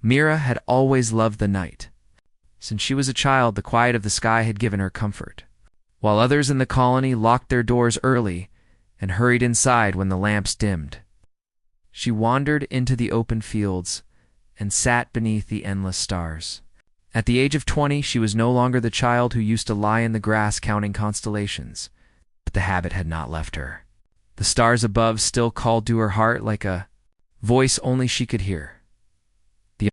Mira had always loved the night. Since she was a child, the quiet of the sky had given her comfort, while others in the colony locked their doors early and hurried inside when the lamps dimmed. She wandered into the open fields and sat beneath the endless stars. At the age of 20, she was no longer the child who used to lie in the grass counting constellations, but the habit had not left her. The stars above still called to her heart like a voice only she could hear. The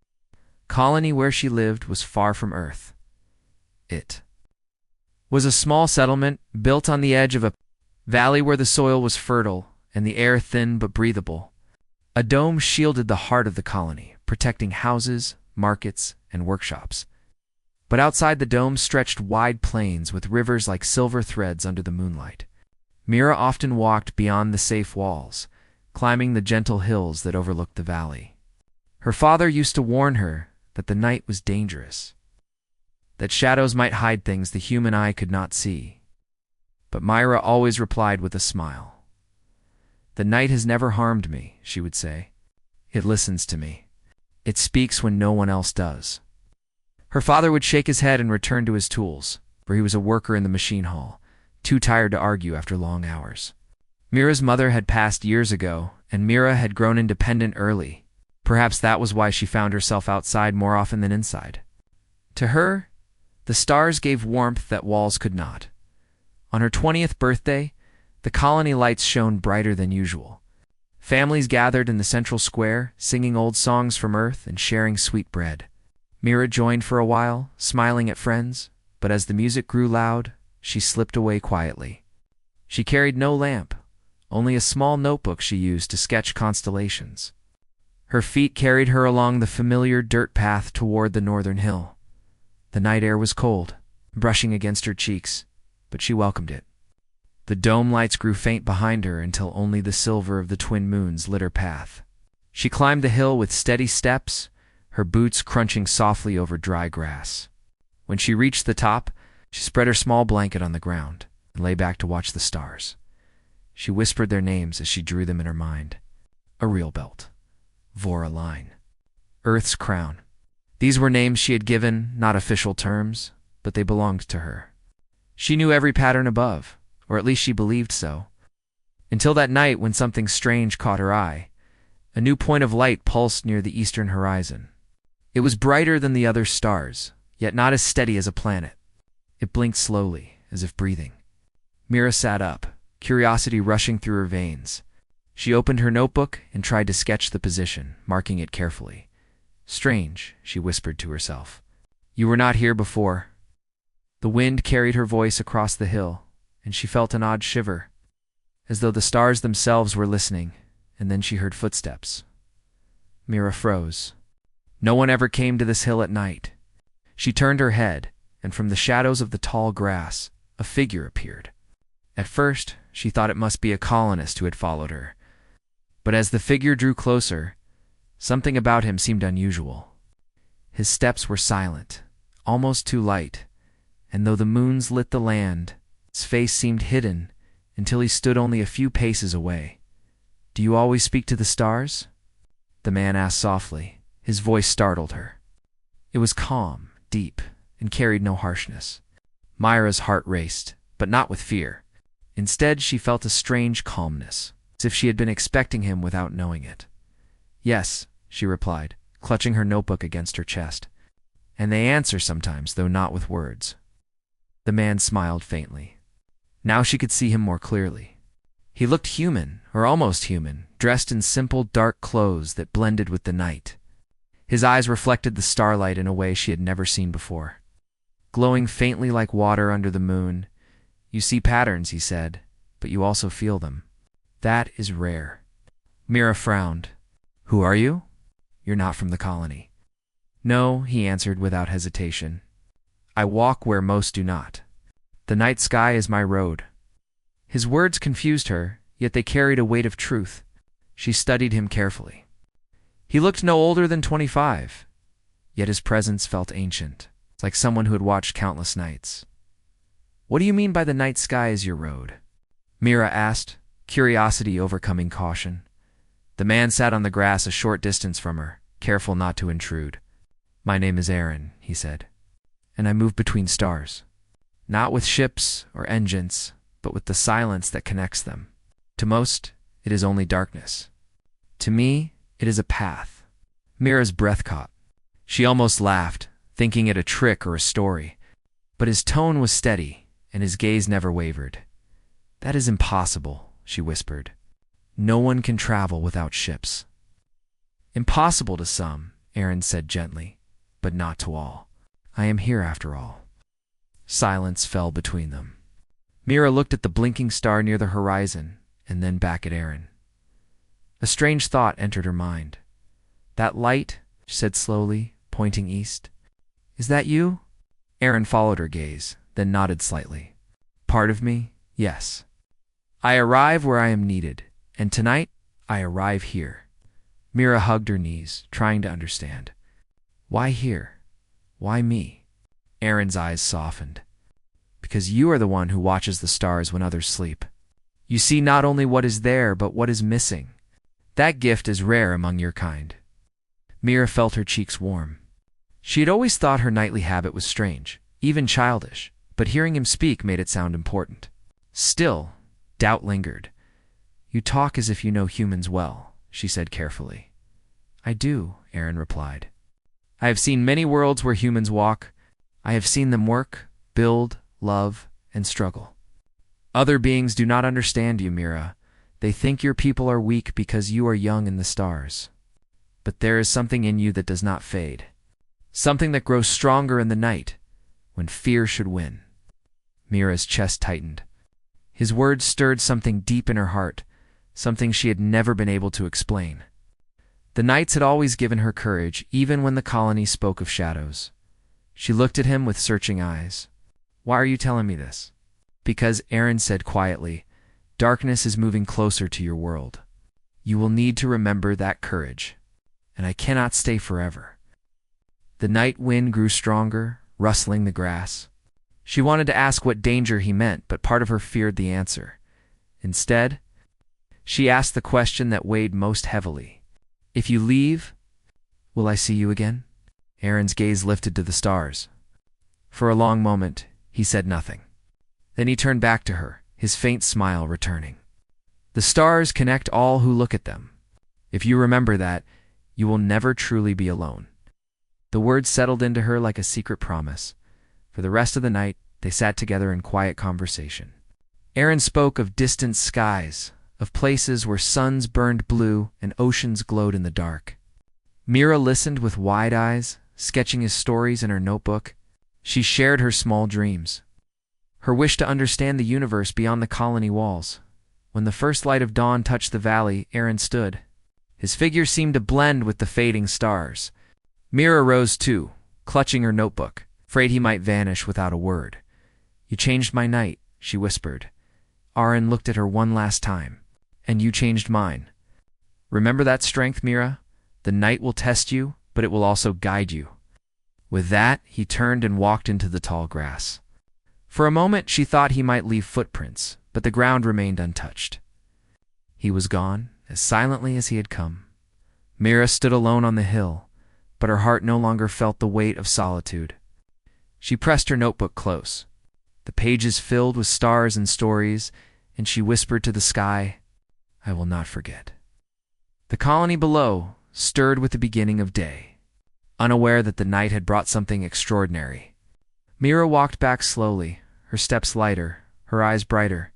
colony where she lived was far from Earth. It was a small settlement built on the edge of a valley where the soil was fertile and the air thin but breathable. A dome shielded the heart of the colony, protecting houses, markets, and workshops. But outside the dome stretched wide plains with rivers like silver threads under the moonlight. Mira often walked beyond the safe walls, climbing the gentle hills that overlooked the valley. Her father used to warn her that the night was dangerous, that shadows might hide things the human eye could not see. But Mira always replied with a smile. "The night has never harmed me," she would say. "It listens to me. It speaks when no one else does." Her father would shake his head and return to his tools, for he was a worker in the machine hall, too tired to argue after long hours. Mira's mother had passed years ago, and Mira had grown independent early. Perhaps that was why she found herself outside more often than inside. To her, the stars gave warmth that walls could not. On her 20th birthday, the colony lights shone brighter than usual. Families gathered in the central square, singing old songs from Earth and sharing sweet bread. Mira joined for a while, smiling at friends, but as the music grew loud, she slipped away quietly. She carried no lamp, only a small notebook she used to sketch constellations. Her feet carried her along the familiar dirt path toward the northern hill. The night air was cold, brushing against her cheeks, but she welcomed it. The dome lights grew faint behind her until only the silver of the twin moons lit her path. She climbed the hill with steady steps, her boots crunching softly over dry grass. When she reached the top, she spread her small blanket on the ground and lay back to watch the stars. She whispered their names as she drew them in her mind. Ariel Belt, Vora Line, Earth's Crown. These were names she had given, not official terms, but they belonged to her. She knew every pattern above, or at least she believed so. Until that night when something strange caught her eye. A new point of light pulsed near the eastern horizon. It was brighter than the other stars, yet not as steady as a planet. It blinked slowly, as if breathing. Mira sat up, curiosity rushing through her veins. She opened her notebook and tried to sketch the position, marking it carefully. "Strange," she whispered to herself. "You were not here before." The wind carried her voice across the hill, and she felt an odd shiver, as though the stars themselves were listening, and then she heard footsteps. Mira froze. No one ever came to this hill at night. She turned her head, and from the shadows of the tall grass, a figure appeared. At first, she thought it must be a colonist who had followed her. But as the figure drew closer, something about him seemed unusual. His steps were silent, almost too light, and though the moons lit the land, his face seemed hidden until he stood only a few paces away. "Do you always speak to the stars?" the man asked softly. His voice startled her. It was calm, deep, and carried no harshness. Mira's heart raced, but not with fear. Instead, she felt a strange calmness, as if she had been expecting him without knowing it. "Yes," she replied, clutching her notebook against her chest. "And they answer sometimes, though not with words." The man smiled faintly. Now she could see him more clearly. He looked human, or almost human, dressed in simple, dark clothes that blended with the night. His eyes reflected the starlight in a way she had never seen before. Glowing faintly like water under the moon, "You see patterns," he said, "but you also feel them. That is rare." Mira frowned. "Who are you?" "You're not from the colony." "No," he answered without hesitation. "I walk where most do not. The night sky is my road." His words confused her, yet they carried a weight of truth. She studied him carefully. He looked no older than 25, yet his presence felt ancient, like someone who had watched countless nights. "What do you mean by the night sky is your road?" Mira asked, curiosity overcoming caution. The man sat on the grass a short distance from her, careful not to intrude. "My name is Aaron," he said, "and I move between stars. Not with ships or engines, but with the silence that connects them. To most, it is only darkness. To me, it is a path." Mira's breath caught. She almost laughed, thinking it a trick or a story. But his tone was steady, and his gaze never wavered. "That is impossible," she whispered. "No one can travel without ships." "Impossible to some," Aaron said gently, "but not to all. I am here after all." Silence fell between them. Mira looked at the blinking star near the horizon, and then back at Aaron. A strange thought entered her mind. "That light," she said slowly, pointing east. "Is that you?" Aaron followed her gaze, then nodded slightly. "Part of me, yes. I arrive where I am needed, and tonight I arrive here." Mira hugged her knees, trying to understand. "Why here? Why me?" Aaron's eyes softened. "Because you are the one who watches the stars when others sleep. You see not only what is there, but what is missing. That gift is rare among your kind." Mira felt her cheeks warm. She had always thought her nightly habit was strange, even childish, but hearing him speak made it sound important. Still, doubt lingered. "You talk as if you know humans well," she said carefully. "I do," Aaron replied. "I have seen many worlds where humans walk. I have seen them work, build, love, and struggle. Other beings do not understand you, Mira. They think your people are weak because you are young in the stars. But there is something in you that does not fade. Something that grows stronger in the night, when fear should win." Mira's chest tightened. His words stirred something deep in her heart, something she had never been able to explain. The nights had always given her courage, even when the colony spoke of shadows. She looked at him with searching eyes. "Why are you telling me this?" "Because," Aaron said quietly, "darkness is moving closer to your world. You will need to remember that courage. And I cannot stay forever." The night wind grew stronger, rustling the grass. She wanted to ask what danger he meant, but part of her feared the answer. Instead, she asked the question that weighed most heavily. "If you leave, will I see you again?" Aaron's gaze lifted to the stars. For a long moment, he said nothing. Then he turned back to her, his faint smile returning. "The stars connect all who look at them. If you remember that, you will never truly be alone." The words settled into her like a secret promise. For the rest of the night, they sat together in quiet conversation. Aaron spoke of distant skies, of places where suns burned blue and oceans glowed in the dark. Mira listened with wide eyes, sketching his stories in her notebook. She shared her small dreams, her wish to understand the universe beyond the colony walls. When the first light of dawn touched the valley, Aaron stood. His figure seemed to blend with the fading stars. Mira rose too, clutching her notebook, afraid he might vanish without a word. "You changed my night," she whispered. Aaron looked at her one last time. "And you changed mine. Remember that strength, Mira? The night will test you, but it will also guide you." With that, he turned and walked into the tall grass. For a moment, she thought he might leave footprints, but the ground remained untouched. He was gone, as silently as he had come. Mira stood alone on the hill, but her heart no longer felt the weight of solitude. She pressed her notebook close. The pages filled with stars and stories, and she whispered to the sky, "I will not forget." The colony below stirred with the beginning of day, unaware that the night had brought something extraordinary. Mira walked back slowly, her steps lighter, her eyes brighter.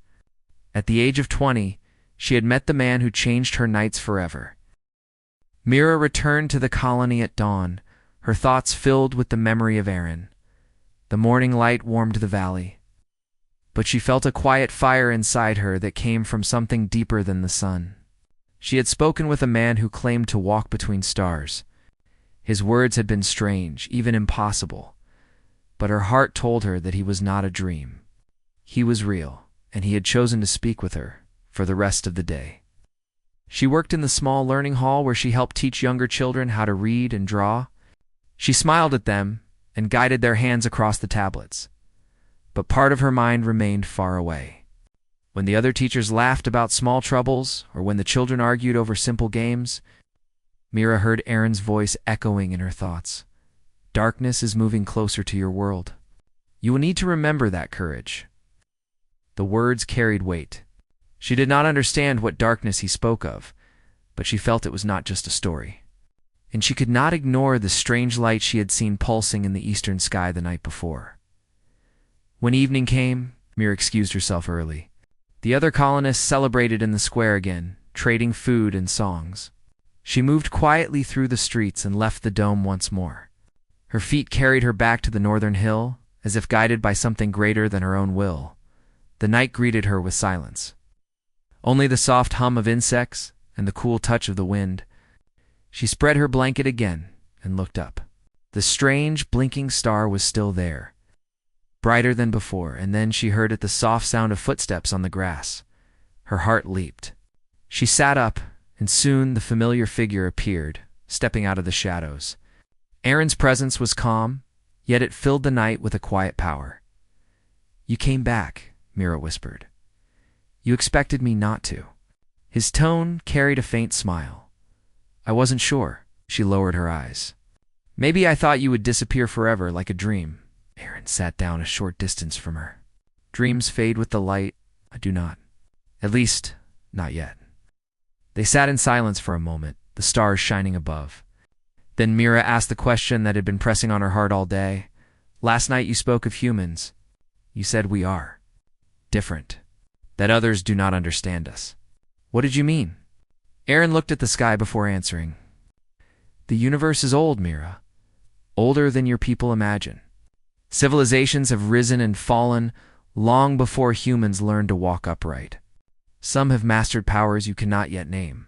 At the age of 20, she had met the man who changed her nights forever. Mira returned to the colony at dawn, her thoughts filled with the memory of Aaron. The morning light warmed the valley, but she felt a quiet fire inside her that came from something deeper than the sun. She had spoken with a man who claimed to walk between stars. His words had been strange, even impossible, but her heart told her that he was not a dream. He was real, and he had chosen to speak with her for the rest of the day. She worked in the small learning hall where she helped teach younger children how to read and draw. She smiled at them and guided their hands across the tablets. But part of her mind remained far away. When the other teachers laughed about small troubles, or when the children argued over simple games, Mira heard Aaron's voice echoing in her thoughts. Darkness is moving closer to your world. You will need to remember that, courage. The words carried weight. She did not understand what darkness he spoke of, but she felt it was not just a story. And she could not ignore the strange light she had seen pulsing in the eastern sky the night before. When evening came, Mira excused herself early. The other colonists celebrated in the square again, trading food and songs. She moved quietly through the streets and left the dome once more. Her feet carried her back to the northern hill, as if guided by something greater than her own will. The night greeted her with silence. Only the soft hum of insects and the cool touch of the wind. She spread her blanket again and looked up. The strange, blinking star was still there, brighter than before, and then she heard the soft sound of footsteps on the grass. Her heart leaped. She sat up, and soon the familiar figure appeared, stepping out of the shadows. Aaron's presence was calm, yet it filled the night with a quiet power. "You came back," Mira whispered. "You expected me not to." His tone carried a faint smile. "I wasn't sure." She lowered her eyes. "Maybe I thought you would disappear forever like a dream." Aaron sat down a short distance from her. "Dreams fade with the light. I do not. At least, not yet." They sat in silence for a moment, the stars shining above. Then Mira asked the question that had been pressing on her heart all day. "Last night you spoke of humans. You said we are different, that others do not understand us. What did you mean?" Aaron looked at the sky before answering. "The universe is old, Mira. Older than your people imagine. Civilizations have risen and fallen long before humans learned to walk upright. Some have mastered powers you cannot yet name.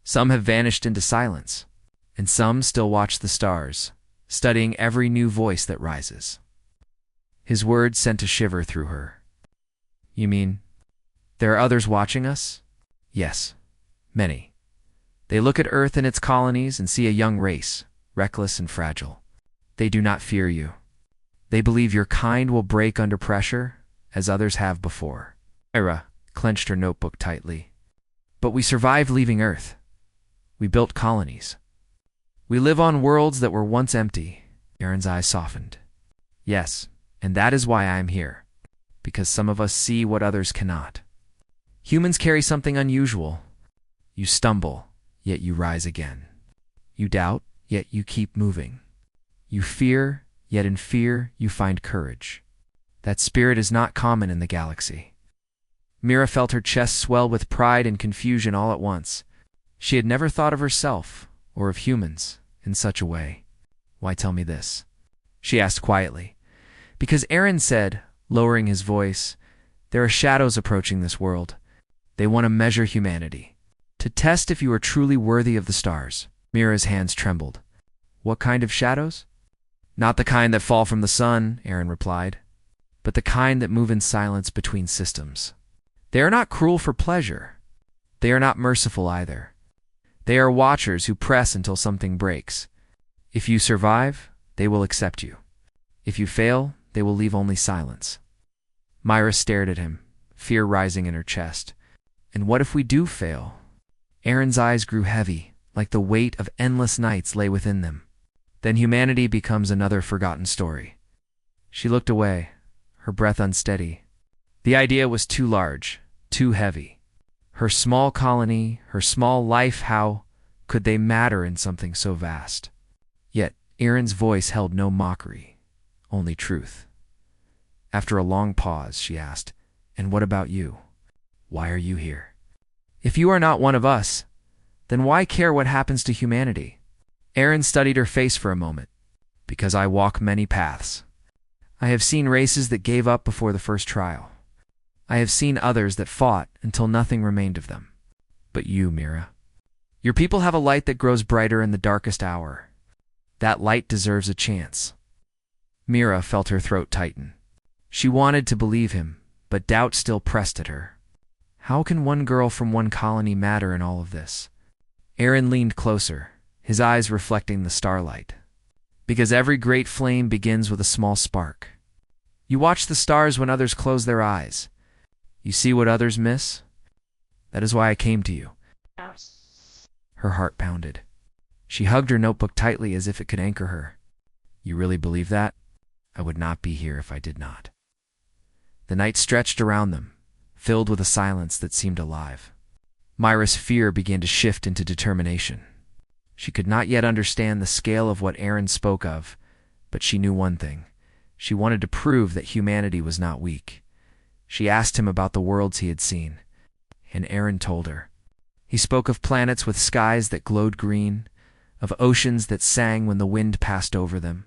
Some have vanished into silence, and some still watch the stars, studying every new voice that rises." His words sent a shiver through her. "You mean there are others watching us?" "Yes, many. They look at Earth and its colonies and see a young race, reckless and fragile. They do not fear you. They believe your kind will break under pressure, as others have before." Mira clenched her notebook tightly. "But we survived leaving Earth. We built colonies. We live on worlds that were once empty." Aaron's eyes softened. "Yes, and that is why I am here. Because some of us see what others cannot. Humans carry something unusual. You stumble, yet you rise again. You doubt, yet you keep moving. You fear, yet in fear you find courage. That spirit is not common in the galaxy." Mira felt her chest swell with pride and confusion all at once. She had never thought of herself, or of humans, in such a way. "Why tell me this?" she asked quietly. "Because Aaron said, lowering his voice, there are shadows approaching this world. They want to measure humanity, to test if you are truly worthy of the stars." Mira's hands trembled. "What kind of shadows?" "Not the kind that fall from the sun," Aaron replied, "but the kind that move in silence between systems. They are not cruel for pleasure. They are not merciful either. They are watchers who press until something breaks. If you survive, they will accept you. If you fail, they will leave only silence." Mira stared at him, fear rising in her chest. "And what if we do fail?" Aaron's eyes grew heavy, like the weight of endless nights lay within them. "Then humanity becomes another forgotten story." She looked away, her breath unsteady. The idea was too large, too heavy. Her small colony, her small life, how could they matter in something so vast? Yet Aaron's voice held no mockery, only truth. After a long pause, she asked, "And what about you? Why are you here? If you are not one of us, then why care what happens to humanity?" Aaron studied her face for a moment. "Because I walk many paths. I have seen races that gave up before the first trial. I have seen others that fought until nothing remained of them. But you, Mira, your people have a light that grows brighter in the darkest hour. That light deserves a chance." Mira felt her throat tighten. She wanted to believe him, but doubt still pressed at her. How can one girl from one colony matter in all of this? Aaron leaned closer, his eyes reflecting the starlight. "Because every great flame begins with a small spark. You watch the stars when others close their eyes. You see what others miss? That is why I came to you." Her heart pounded. She hugged her notebook tightly as if it could anchor her. "You really believe that? I would not be here if I did not." The night stretched around them, filled with a silence that seemed alive. Myra's fear began to shift into determination. She could not yet understand the scale of what Aaron spoke of, but she knew one thing. She wanted to prove that humanity was not weak. She asked him about the worlds he had seen, and Aaron told her. He spoke of planets with skies that glowed green, of oceans that sang when the wind passed over them,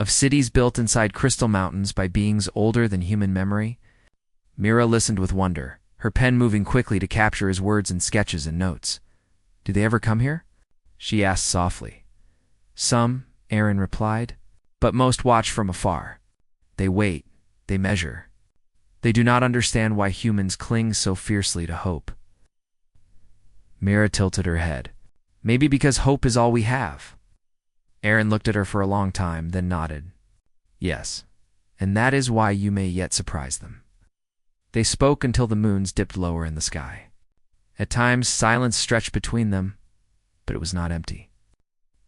of cities built inside crystal mountains by beings older than human memory. Mira listened with wonder, her pen moving quickly to capture his words in sketches and notes. "Do they ever come here?" she asked softly. "Some," Aaron replied, "but most watch from afar. They wait, they measure. They do not understand why humans cling so fiercely to hope." Mira tilted her head. "Maybe because hope is all we have." Aaron looked at her for a long time, then nodded. "Yes, and that is why you may yet surprise them." They spoke until the moons dipped lower in the sky. At times, silence stretched between them, but it was not empty.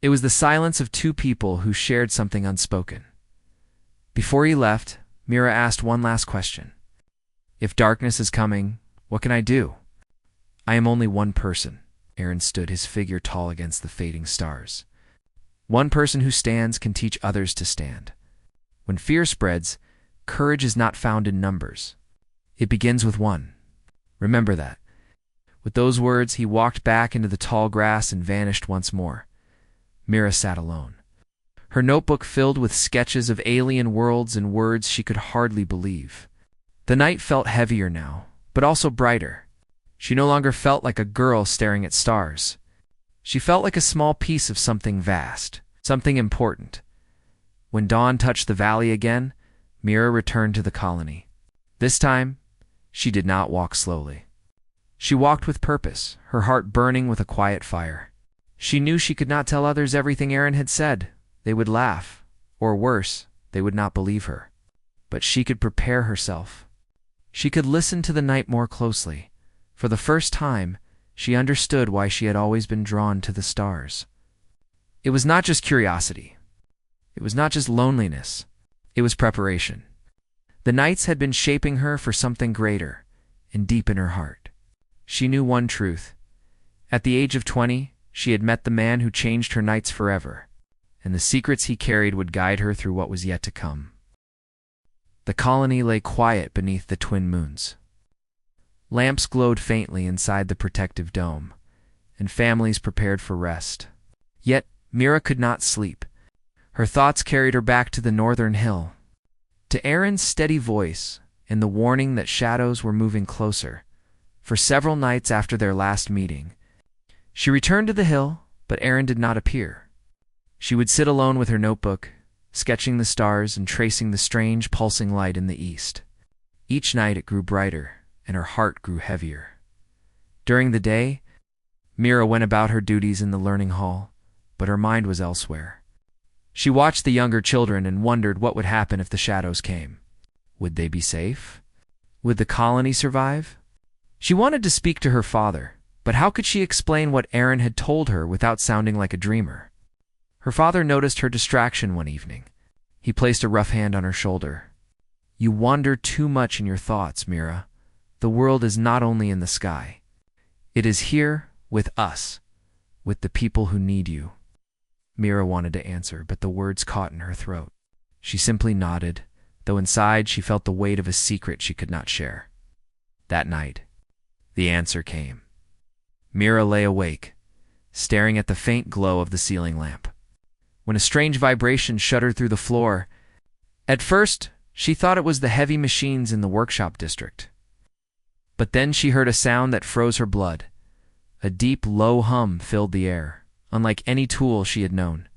It was the silence of two people who shared something unspoken. Before he left, Mira asked one last question. "If darkness is coming, what can I do?" "I am only one person." Aaron stood, his figure tall against the fading stars. "One person who stands can teach others to stand. When fear spreads, courage is not found in numbers. It begins with one. Remember that." With those words, he walked back into the tall grass and vanished once more. Mira sat alone, her notebook filled with sketches of alien worlds and words she could hardly believe. The night felt heavier now, but also brighter. She no longer felt like a girl staring at stars. She felt like a small piece of something vast, something important. When dawn touched the valley again, Mira returned to the colony. This time, she did not walk slowly. She walked with purpose, her heart burning with a quiet fire. She knew she could not tell others everything Aaron had said. They would laugh, or worse, they would not believe her. But she could prepare herself. She could listen to the night more closely. For the first time, she understood why she had always been drawn to the stars. It was not just curiosity. It was not just loneliness. It was preparation. The nights had been shaping her for something greater and deep in her heart. She knew one truth. At the age of 20, she had met the man who changed her nights forever, and the secrets he carried would guide her through what was yet to come. The colony lay quiet beneath the twin moons. Lamps glowed faintly inside the protective dome, and families prepared for rest. Yet, Mira could not sleep. Her thoughts carried her back to the northern hill, to Aaron's steady voice and the warning that shadows were moving closer. For several nights after their last meeting, she returned to the hill, but Aaron did not appear. She would sit alone with her notebook, sketching the stars and tracing the strange pulsing light in the east. Each night it grew brighter, and her heart grew heavier. During the day, Mira went about her duties in the learning hall, but her mind was elsewhere. She watched the younger children and wondered what would happen if the shadows came. Would they be safe? Would the colony survive? She wanted to speak to her father, but how could she explain what Aaron had told her without sounding like a dreamer? Her father noticed her distraction one evening. He placed a rough hand on her shoulder. "You wander too much in your thoughts, Mira. The world is not only in the sky. It is here with us, with the people who need you." Mira wanted to answer, but the words caught in her throat. She simply nodded, though inside she felt the weight of a secret she could not share. That night, the answer came. Mira lay awake, staring at the faint glow of the ceiling lamp, when a strange vibration shuddered through the floor. At first, she thought it was the heavy machines in the workshop district. But then she heard a sound that froze her blood. A deep, low hum filled the air, unlike any tool she had known.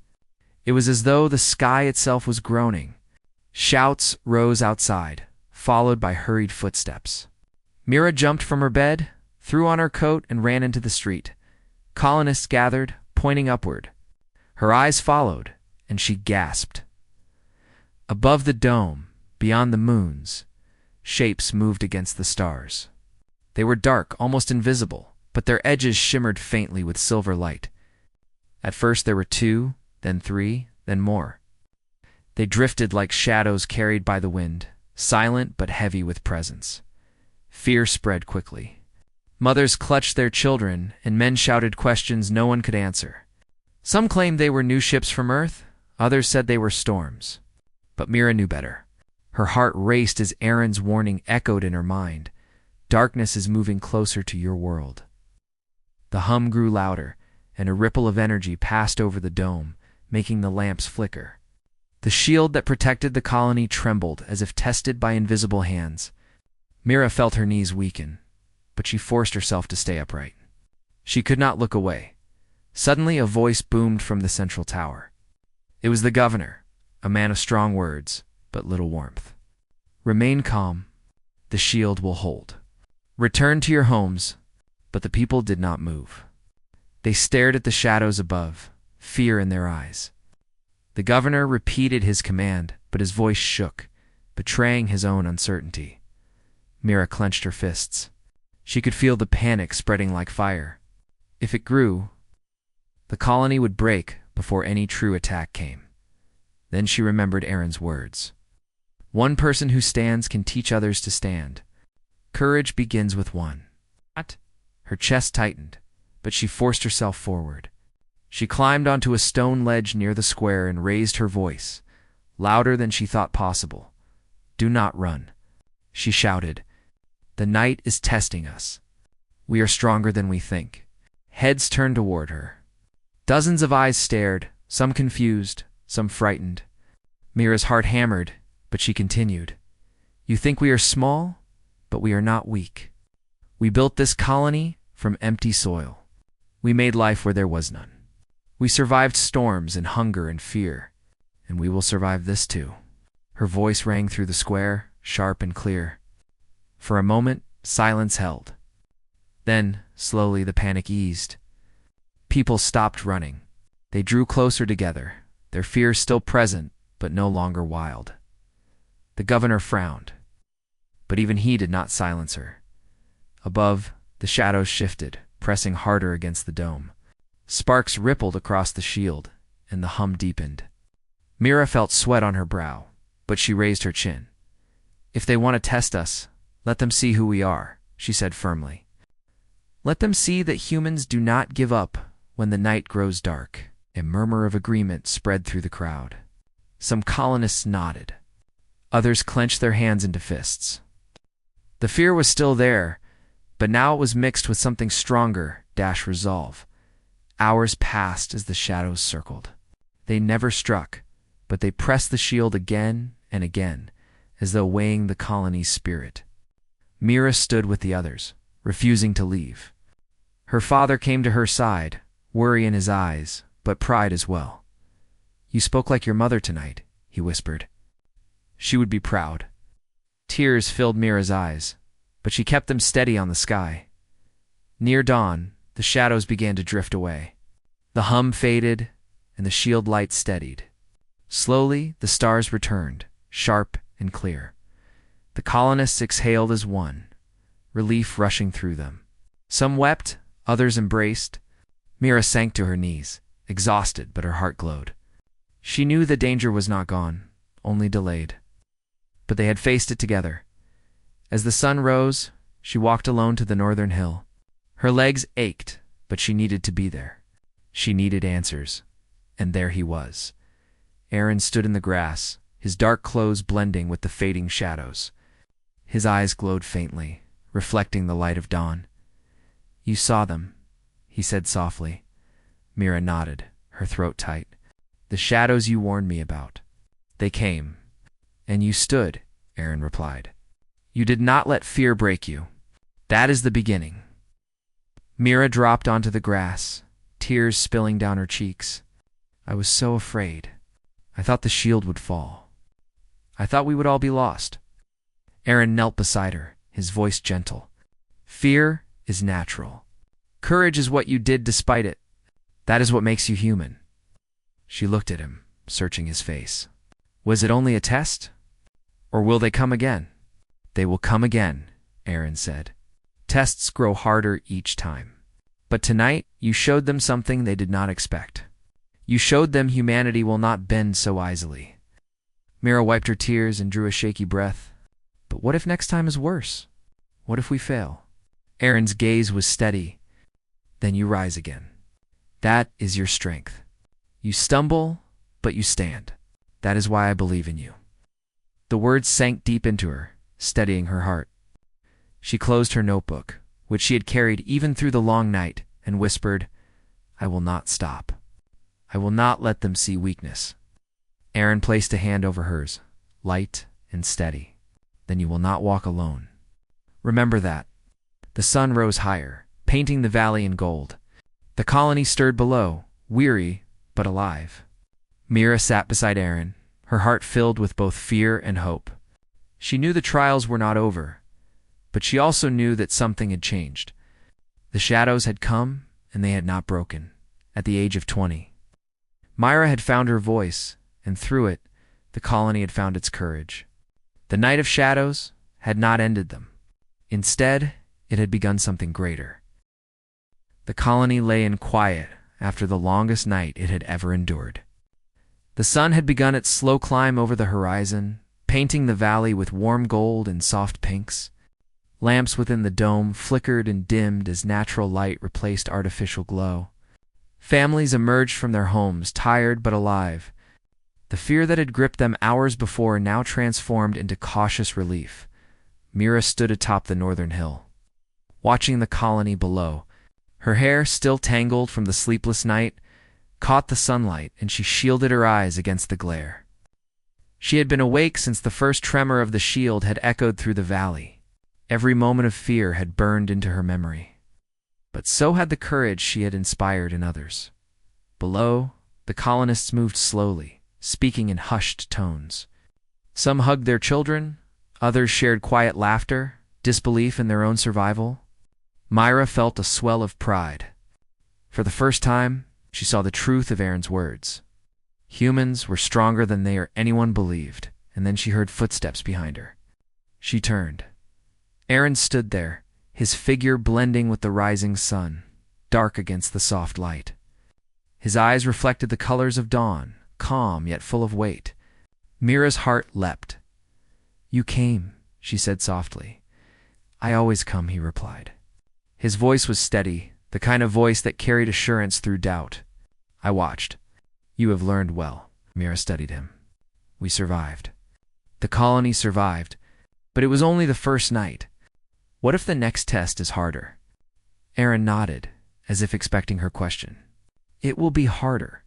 It was as though the sky itself was groaning. Shouts rose outside, followed by hurried footsteps. Mira jumped from her bed, threw on her coat, and ran into the street. Colonists gathered, pointing upward. Her eyes followed, and she gasped. Above the dome, beyond the moons, shapes moved against the stars. They were dark, almost invisible, but their edges shimmered faintly with silver light. At first there were 2, then 3, then more. They drifted like shadows carried by the wind, silent but heavy with presence. Fear spread quickly. Mothers clutched their children, and men shouted questions no one could answer. Some claimed they were new ships from Earth, others said they were storms. But Mira knew better. Her heart raced as Aaron's warning echoed in her mind. Darkness is moving closer to your world. The hum grew louder, and a ripple of energy passed over the dome, making the lamps flicker. The shield that protected the colony trembled as if tested by invisible hands. Mira felt her knees weaken, but she forced herself to stay upright. She could not look away. Suddenly a voice boomed from the central tower. It was the governor, a man of strong words, but little warmth. Remain calm. The shield will hold. Return to your homes. But the people did not move. They stared at the shadows above, fear in their eyes. The governor repeated his command, but his voice shook, betraying his own uncertainty. Mira clenched her fists. She could feel the panic spreading like fire. If it grew, the colony would break before any true attack came. Then she remembered Aaron's words. One person who stands can teach others to stand. Courage begins with one. Her chest tightened, but she forced herself forward. She climbed onto a stone ledge near the square and raised her voice, louder than she thought possible. Do not run, she shouted. The night is testing us. We are stronger than we think. Heads turned toward her. Dozens of eyes stared, some confused, some frightened. Mira's heart hammered, but she continued. You think we are small, but we are not weak. We built this colony from empty soil. We made life where there was none. We survived storms and hunger and fear, and we will survive this too. Her voice rang through the square, sharp and clear. For a moment, silence held. Then, slowly, the panic eased. People stopped running. They drew closer together, their fears still present, but no longer wild. The governor frowned, but even he did not silence her. Above, the shadows shifted, pressing harder against the dome. Sparks rippled across the shield, and the hum deepened. Mira felt sweat on her brow, but she raised her chin. If they want to test us, let them see who we are, she said firmly. Let them see that humans do not give up when the night grows dark. A murmur of agreement spread through the crowd. Some colonists nodded. Others clenched their hands into fists. The fear was still there, but now it was mixed with something stronger, resolve. Hours passed as the shadows circled. They never struck, but they pressed the shield again and again, as though weighing the colony's spirit. Mira stood with the others, refusing to leave. Her father came to her side, worry in his eyes, but pride as well. You spoke like your mother tonight, he whispered. She would be proud. Tears filled Mira's eyes, but she kept them steady on the sky. Near dawn, the shadows began to drift away. The hum faded, and the shield light steadied. Slowly, the stars returned, sharp and clear. The colonists exhaled as one, relief rushing through them. Some wept, others embraced. Mira sank to her knees, exhausted, but her heart glowed. She knew the danger was not gone, only delayed. But they had faced it together. As the sun rose, she walked alone to the northern hill. Her legs ached, but she needed to be there. She needed answers, and there he was. Aaron stood in the grass, his dark clothes blending with the fading shadows. His eyes glowed faintly, reflecting the light of dawn. You saw them, he said softly. Mira nodded, her throat tight. The shadows you warned me about. They came. And you stood, Aaron replied. You did not let fear break you. That is the beginning. Mira dropped onto the grass, tears spilling down her cheeks. I was so afraid. I thought the shield would fall. I thought we would all be lost. Aaron knelt beside her, his voice gentle. Fear is natural. Courage is what you did despite it. That is what makes you human. She looked at him, searching his face. Was it only a test? Or will they come again? They will come again, Aaron said. Tests grow harder each time. But tonight, you showed them something they did not expect. You showed them humanity will not bend so easily. Mira wiped her tears and drew a shaky breath. But what if next time is worse? What if we fail? Aaron's gaze was steady. Then you rise again. That is your strength. You stumble, but you stand. That is why I believe in you. The words sank deep into her, steadying her heart. She closed her notebook, which she had carried even through the long night, and whispered, I will not stop. I will not let them see weakness. Aaron placed a hand over hers, light and steady. Then you will not walk alone. Remember that. The sun rose higher, painting the valley in gold. The colony stirred below, weary but alive. Mira sat beside Aaron, her heart filled with both fear and hope. She knew the trials were not over, but she also knew that something had changed. The shadows had come, and they had not broken, at the age of 20. Myra had found her voice, and through it, the colony had found its courage. The night of shadows had not ended them. Instead, it had begun something greater. The colony lay in quiet after the longest night it had ever endured. The sun had begun its slow climb over the horizon, painting the valley with warm gold and soft pinks. Lamps within the dome flickered and dimmed as natural light replaced artificial glow. Families emerged from their homes, tired but alive. The fear that had gripped them hours before now transformed into cautious relief. Mira stood atop the northern hill, watching the colony below. Her hair, still tangled from the sleepless night, caught the sunlight, and she shielded her eyes against the glare. She had been awake since the first tremor of the shield had echoed through the valley. Every moment of fear had burned into her memory. But so had the courage she had inspired in others. Below, the colonists moved slowly, speaking in hushed tones. Some hugged their children, others shared quiet laughter, disbelief in their own survival. Myra felt a swell of pride. For the first time, she saw the truth of Aaron's words. Humans were stronger than they or anyone believed, and then she heard footsteps behind her. She turned. Aaron stood there, his figure blending with the rising sun, dark against the soft light. His eyes reflected the colors of dawn, calm yet full of weight. Mira's heart leapt. You came, she said softly. I always come, he replied. His voice was steady, the kind of voice that carried assurance through doubt. I watched. You have learned well. Mira studied him. We survived. The colony survived, but it was only the first night. What if the next test is harder? Aaron nodded, as if expecting her question. It will be harder.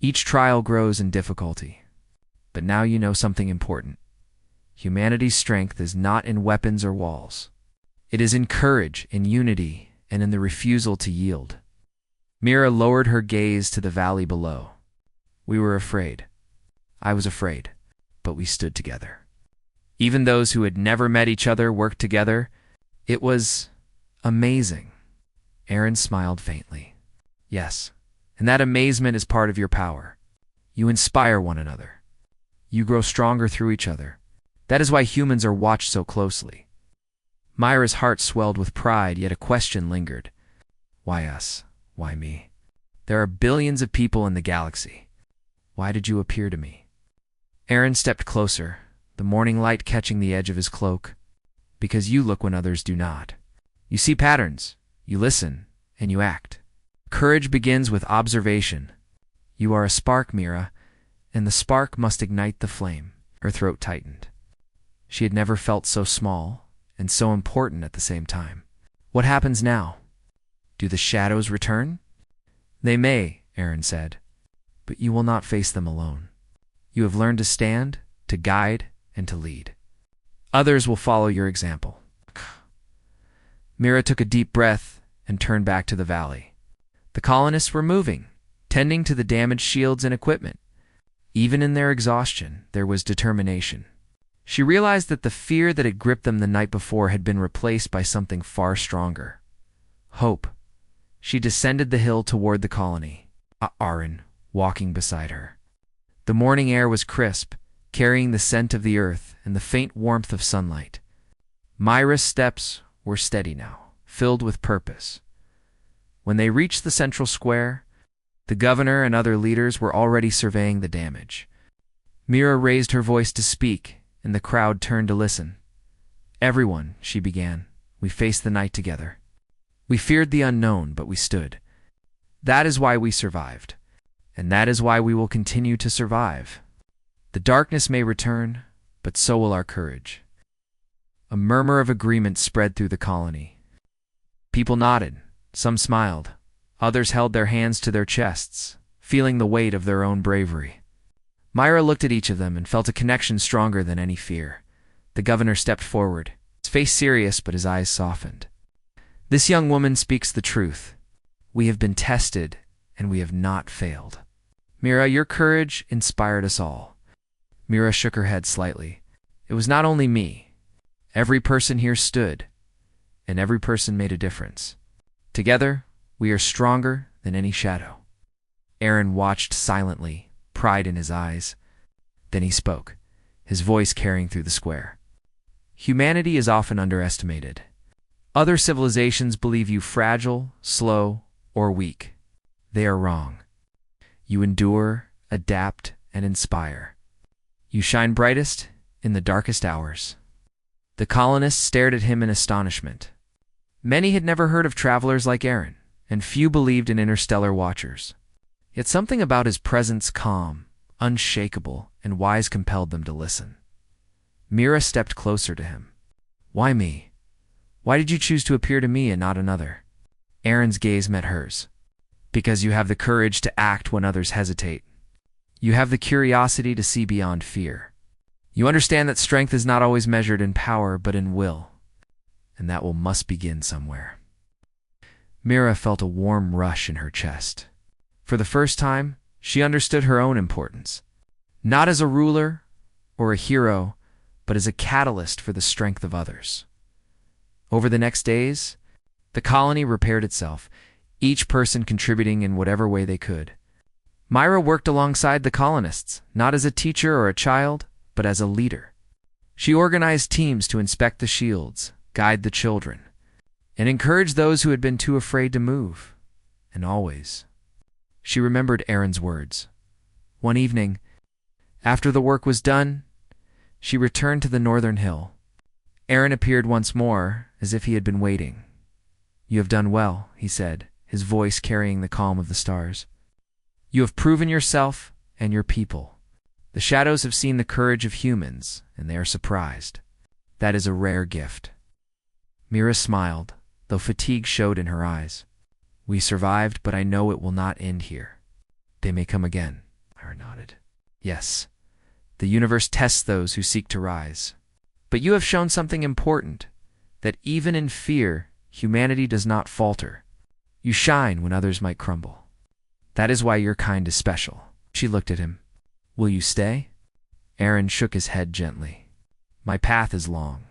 Each trial grows in difficulty. But now you know something important. Humanity's strength is not in weapons or walls. It is in courage, in unity, and in the refusal to yield. Mira lowered her gaze to the valley below. We were afraid. I was afraid, but we stood together. Even those who had never met each other worked together. It was amazing. Aaron smiled faintly. Yes, and that amazement is part of your power. You inspire one another. You grow stronger through each other. That is why humans are watched so closely. Myra's heart swelled with pride, yet a question lingered. Why us? Why me? There are billions of people in the galaxy. Why did you appear to me? Aaron stepped closer, the morning light catching the edge of his cloak. Because you look when others do not. You see patterns, you listen, and you act. Courage begins with observation. You are a spark, Mira, and the spark must ignite the flame. Her throat tightened. She had never felt so small and so important at the same time. What happens now? Do the shadows return? They may, Aaron said, but you will not face them alone. You have learned to stand, to guide, and to lead. Others will follow your example. Mira took a deep breath and turned back to the valley. The colonists were moving, tending to the damaged shields and equipment. Even in their exhaustion, there was determination. She realized that the fear that had gripped them the night before had been replaced by something far stronger. Hope. She descended the hill toward the colony, Aaron walking beside her. The morning air was crisp, carrying the scent of the earth and the faint warmth of sunlight. Myra's steps were steady now, filled with purpose. When they reached the central square, The governor and other leaders were already surveying the damage. Mira raised her voice to speak, and the crowd turned to listen. "Everyone," she began, "we faced the night together. We feared the unknown, but we stood. That is why we survived, and that is why we will continue to survive. The darkness may return, but so will our courage." A murmur of agreement spread through the colony. People nodded, some smiled, others held their hands to their chests, feeling the weight of their own bravery. Myra looked at each of them and felt a connection stronger than any fear. The governor stepped forward, his face serious but his eyes softened. "This young woman speaks the truth. We have been tested, and we have not failed. Mira, your courage inspired us all." Mira shook her head slightly. "It was not only me. Every person here stood, and every person made a difference. Together, we are stronger than any shadow." Aaron watched silently, pride in his eyes. Then he spoke, his voice carrying through the square. "Humanity is often underestimated. Other civilizations believe you fragile, slow, or weak. They are wrong. You endure, adapt, and inspire. You shine brightest in the darkest hours." The colonists stared at him in astonishment. Many had never heard of travelers like Aaron, and few believed in interstellar watchers. Yet something about his presence, calm, unshakable, and wise, compelled them to listen. Mira stepped closer to him. "Why me? Why did you choose to appear to me and not another?" Aaron's gaze met hers. "Because you have the courage to act when others hesitate. You have the curiosity to see beyond fear. You understand that strength is not always measured in power but in will, and that will must begin somewhere." Mira felt a warm rush in her chest. For the first time, she understood her own importance, not as a ruler or a hero, but as a catalyst for the strength of others. Over the next days, the colony repaired itself, each person contributing in whatever way they could. Myra worked alongside the colonists, not as a teacher or a child, but as a leader. She organized teams to inspect the shields, guide the children, and encourage those who had been too afraid to move. And always, she remembered Aaron's words. One evening, after the work was done, she returned to the northern hill. Aaron appeared once more, as if he had been waiting. "You have done well," he said, his voice carrying the calm of the stars. "You have proven yourself and your people. The shadows have seen the courage of humans, and they are surprised. That is a rare gift." Mira smiled, though fatigue showed in her eyes. "We survived, but I know it will not end here. They may come again." Myra nodded. "Yes, the universe tests those who seek to rise. But you have shown something important, that even in fear, humanity does not falter. You shine when others might crumble. That is why your kind is special." She looked at him. "Will you stay?" Aaron shook his head gently. "My path is long.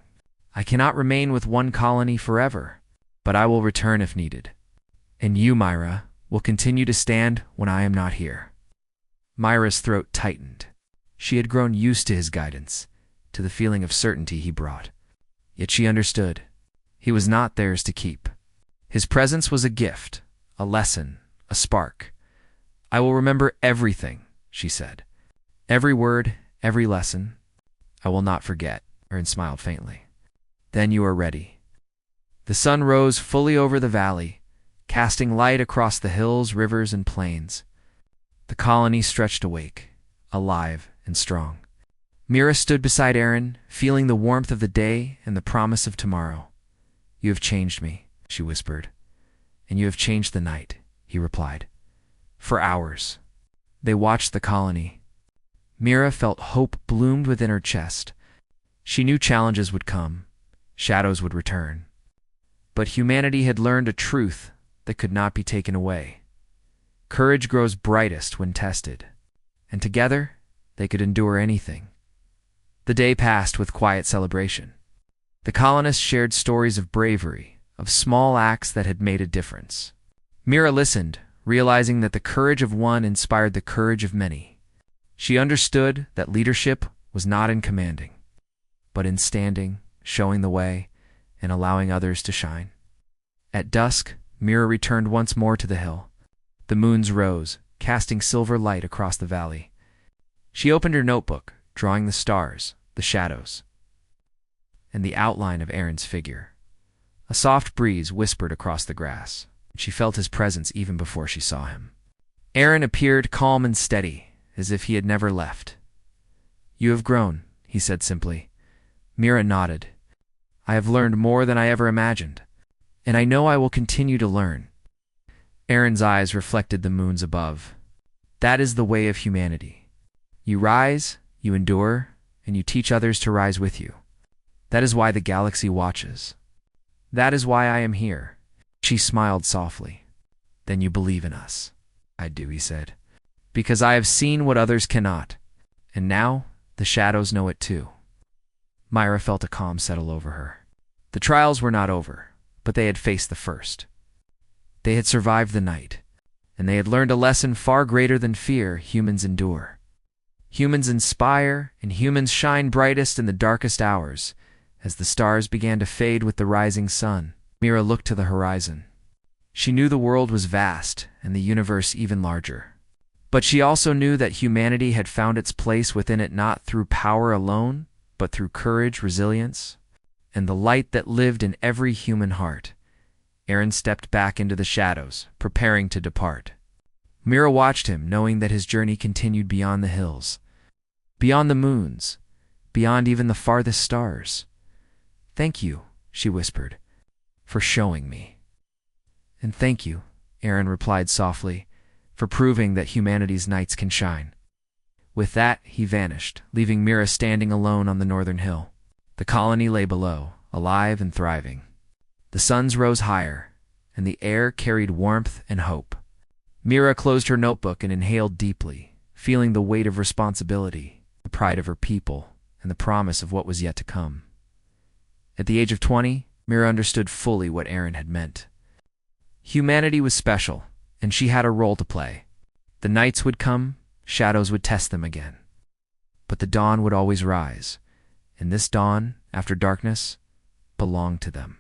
I cannot remain with one colony forever, but I will return if needed. And you, Myra, will continue to stand when I am not here." Myra's throat tightened. She had grown used to his guidance, to the feeling of certainty he brought. Yet she understood. He was not theirs to keep. His presence was a gift, a lesson, a spark. "I will remember everything," she said. "Every word, every lesson. I will not forget." Aaron smiled faintly. "Then you are ready." The sun rose fully over the valley, casting light across the hills, rivers, and plains. The colony stretched awake, alive and strong. Mira stood beside Aaron, feeling the warmth of the day and the promise of tomorrow. "You have changed me," she whispered. "And you have changed the night," he replied. For hours, they watched the colony. Mira felt hope bloomed within her chest. She knew challenges would come, shadows would return. But humanity had learned a truth that could not be taken away. Courage grows brightest when tested, and together they could endure anything. The day passed with quiet celebration. The colonists shared stories of bravery, of small acts that had made a difference. Mira listened, realizing that the courage of one inspired the courage of many. She understood that leadership was not in commanding, but in standing, showing the way, and allowing others to shine. At dusk, Mira returned once more to the hill. The moons rose, casting silver light across the valley. She opened her notebook, drawing the stars, the shadows, and the outline of Aaron's figure. A soft breeze whispered across the grass. She felt his presence even before she saw him. Aaron appeared calm and steady, as if he had never left. "You have grown," he said simply. Mira nodded. "I have learned more than I ever imagined, and I know I will continue to learn." Aaron's eyes reflected the moons above. "That is the way of humanity. You rise, you endure, and you teach others to rise with you. That is why the galaxy watches. That is why I am here." She smiled softly. "Then you believe in us." "I do," he said, "because I have seen what others cannot, and now the shadows know it too." Myra felt a calm settle over her. The trials were not over, but they had faced the first. They had survived the night, and they had learned a lesson far greater than fear humans endure. Humans inspire, and humans shine brightest in the darkest hours. As the stars began to fade with the rising sun, Mira looked to the horizon. She knew the world was vast, and the universe even larger. But she also knew that humanity had found its place within it not through power alone, but through courage, resilience, and the light that lived in every human heart. Aaron stepped back into the shadows, preparing to depart. Mira watched him, knowing that his journey continued beyond the hills, beyond the moons, beyond even the farthest stars. "Thank you," she whispered, "for showing me." "And thank you," Aaron replied softly, "for proving that humanity's nights can shine." With that, he vanished, leaving Mira standing alone on the northern hill. The colony lay below, alive and thriving. The suns rose higher, and the air carried warmth and hope. Mira closed her notebook and inhaled deeply, feeling the weight of responsibility, the pride of her people, and the promise of what was yet to come. At the age of 20, Mira understood fully what Aaron had meant. Humanity was special, and she had a role to play. The nights would come, shadows would test them again. But the dawn would always rise, and this dawn, after darkness, belonged to them.